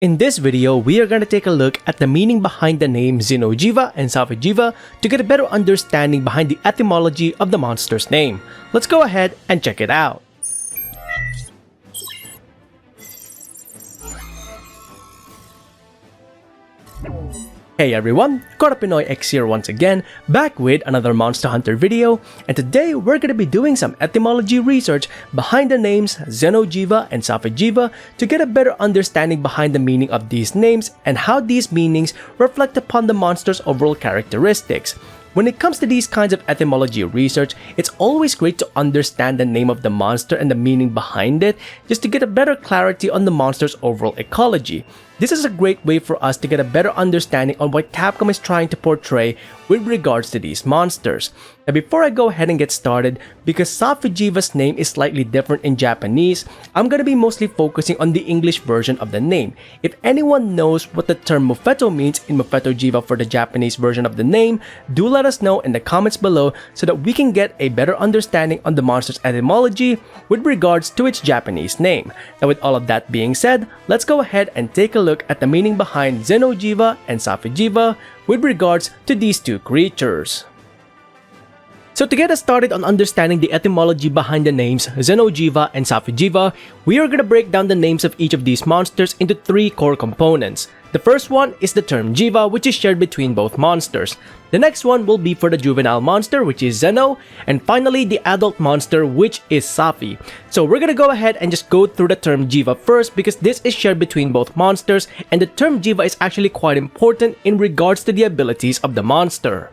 In this video, we are going to take a look at the meaning behind the name xeno'jiiva and safi'jiiva to get a better understanding behind the etymology of the monster's name. Let's go ahead and check it out. Hey everyone, Pinoy X here once again, back with another Monster Hunter video, and today we're going to be doing some etymology research behind the names xeno'jiiva and safi'jiiva to get a better understanding behind the meaning of these names and how these meanings reflect upon the monster's overall characteristics. When it comes to these kinds of etymology research, it's always great to understand the name of the monster and the meaning behind it, just to get a better clarity on the monster's overall ecology. This is a great way for us to get a better understanding on what Capcom is trying to portray with regards to these monsters. Now before I go ahead and get started, because Safijeeva's name is slightly different in Japanese, I'm going to be mostly focusing on the English version of the name. If anyone knows what the term Mufeto means in Mufeto-jiiva for the Japanese version of the name, do let us know in the comments below so that we can get a better understanding on the monster's etymology with regards to its Japanese name. Now with all of that being said, let's go ahead and take a look at the meaning behind xeno'jiiva and safi'jiiva with regards to these two creatures. So to get us started on understanding the etymology behind the names xeno'jiiva and safi'jiiva, we are going to break down the names of each of these monsters into three core components. The first one is the term jiiva, which is shared between both monsters. The next one will be for the juvenile monster, which is Zeno, and finally the adult monster, which is Safi. So we're gonna go ahead and just go through the term jiiva first because this is shared between both monsters, and the term jiiva is actually quite important in regards to the abilities of the monster.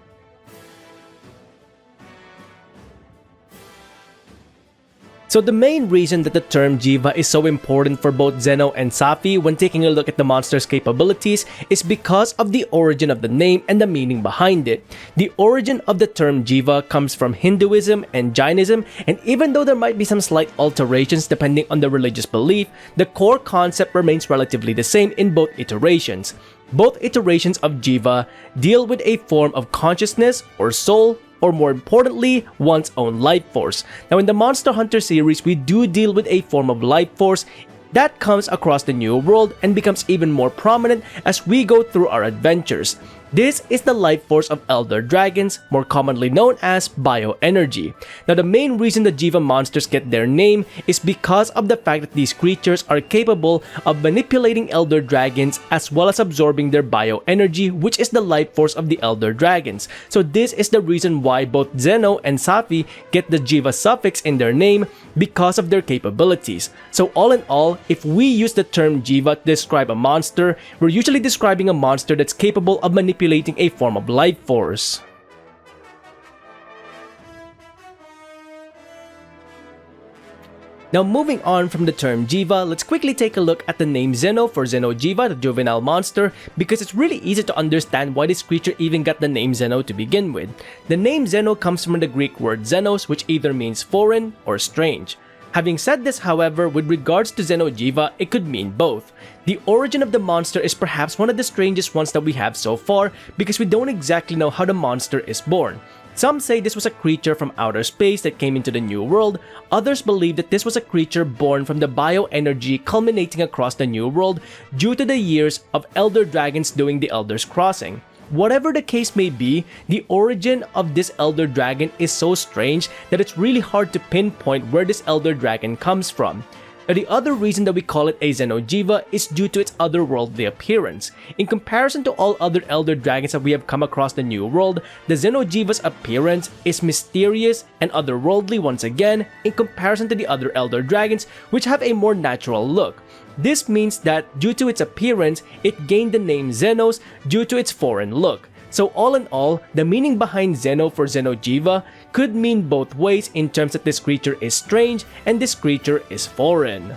So the main reason that the term Jiiva is so important for both Zeno and Safi when taking a look at the monster's capabilities is because of the origin of the name and the meaning behind it. The origin of the term Jiiva comes from Hinduism and Jainism, and even though there might be some slight alterations depending on the religious belief, the core concept remains relatively the same in both iterations. Both iterations of Jiiva deal with a form of consciousness or soul, or more importantly, one's own life force. Now in the Monster Hunter series, we do deal with a form of life force that comes across the New World and becomes even more prominent as we go through our adventures. This is the life force of elder dragons, more commonly known as bioenergy. Now the main reason the Jiiva monsters get their name is because of the fact that these creatures are capable of manipulating elder dragons as well as absorbing their bioenergy, which is the life force of the elder dragons. So this is the reason why both Zeno and Safi get the Jiiva suffix in their name because of their capabilities. So all in all, if we use the term Jiiva to describe a monster, we're usually describing a monster that's capable of manipulating a form of life force. Now moving on from the term Jiiva, let's quickly take a look at the name Zeno for xeno'jiiva, the juvenile monster, because it's really easy to understand why this creature even got the name Zeno to begin with. The name Zeno comes from the Greek word xenos, which either means foreign or strange. Having said this, however, with regards to xeno'jiiva, it could mean both. The origin of the monster is perhaps one of the strangest ones that we have so far because we don't exactly know how the monster is born. Some say this was a creature from outer space that came into the New World. Others believe that this was a creature born from the bioenergy culminating across the New World due to the years of elder dragons doing the Elder's Crossing. Whatever the case may be, the origin of this elder dragon is so strange that it's really hard to pinpoint where this elder dragon comes from. Now, the other reason that we call it a xeno'jiiva is due to its otherworldly appearance. In comparison to all other elder dragons that we have come across the New World, the xeno'jiiva's appearance is mysterious and otherworldly once again in comparison to the other elder dragons, which have a more natural look. This means that due to its appearance, it gained the name Xenos due to its foreign look. So all in all, the meaning behind Zeno for xeno'jiiva could mean both ways in terms that this creature is strange and this creature is foreign.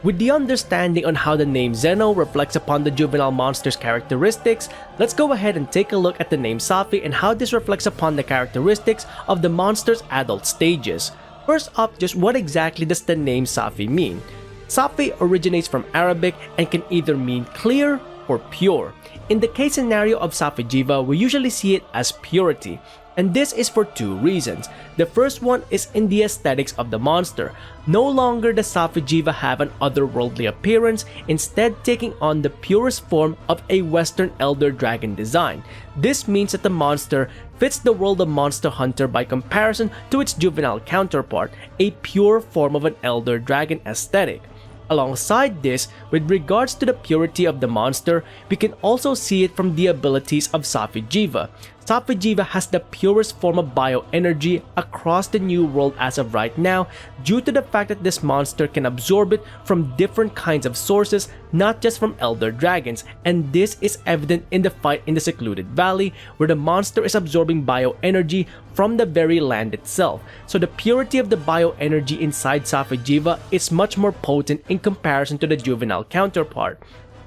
With the understanding on how the name Zeno reflects upon the juvenile monster's characteristics, let's go ahead and take a look at the name Safi and how this reflects upon the characteristics of the monster's adult stages. First off, just what exactly does the name Safi mean? Safi originates from Arabic and can either mean clear or pure. In the case scenario of Safijeeva, we usually see it as purity. And this is for two reasons. The first one is in the aesthetics of the monster. No longer does Safijeeva have an otherworldly appearance, instead taking on the purest form of a Western elder dragon design. This means that the monster fits the world of Monster Hunter by comparison to its juvenile counterpart, a pure form of an elder dragon aesthetic. Alongside this, with regards to the purity of the monster, we can also see it from the abilities of Safijeeva. Safijeeva has the purest form of bioenergy across the new world as of right now, due to the fact that this monster can absorb it from different kinds of sources, not just from elder dragons, and this is evident in the fight in the secluded valley, where the monster is absorbing bioenergy from the very land itself. So the purity of the bioenergy inside Safijeeva is much more potent in comparison to the juvenile counterpart.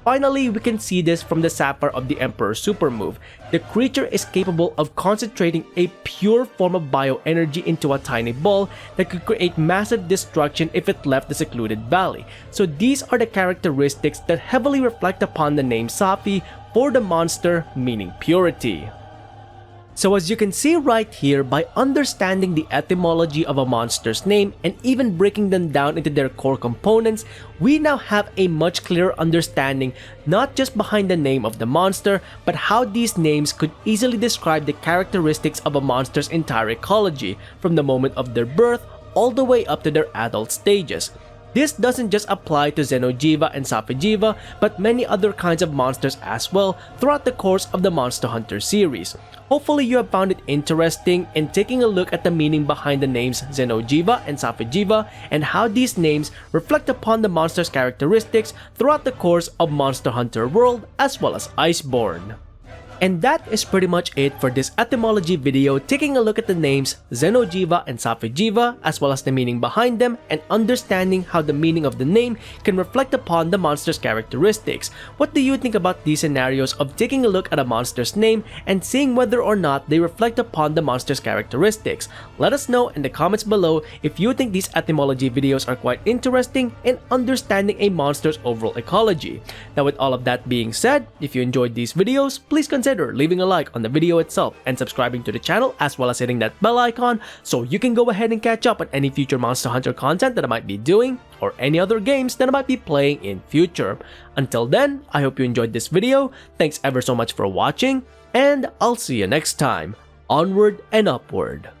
Finally, we can see this from the Sapphire of the Emperor super move. The creature is capable of concentrating a pure form of bioenergy into a tiny ball that could create massive destruction if it left the secluded valley. So these are the characteristics that heavily reflect upon the name Safi for the monster, meaning purity. So as you can see right here, by understanding the etymology of a monster's name and even breaking them down into their core components, we now have a much clearer understanding not just behind the name of the monster, but how these names could easily describe the characteristics of a monster's entire ecology, from the moment of their birth all the way up to their adult stages. This doesn't just apply to xeno'jiiva and safi'jiiva, but many other kinds of monsters as well throughout the course of the Monster Hunter series. Hopefully you have found it interesting in taking a look at the meaning behind the names xeno'jiiva and safi'jiiva and how these names reflect upon the monster's characteristics throughout the course of Monster Hunter World as well as Iceborne. And that is pretty much it for this etymology video, taking a look at the names xeno'jiiva and safi'jiiva as well as the meaning behind them and understanding how the meaning of the name can reflect upon the monster's characteristics. What do you think about these scenarios of taking a look at a monster's name and seeing whether or not they reflect upon the monster's characteristics? Let us know in the comments below if you think these etymology videos are quite interesting in understanding a monster's overall ecology. Now with all of that being said, if you enjoyed these videos, please consider leaving a like on the video itself and subscribing to the channel as well as hitting that bell icon so you can go ahead and catch up on any future Monster Hunter content that I might be doing or any other games that I might be playing in future. Until then, I hope you enjoyed this video, thanks ever so much for watching, and I'll see you next time. Onward and upward.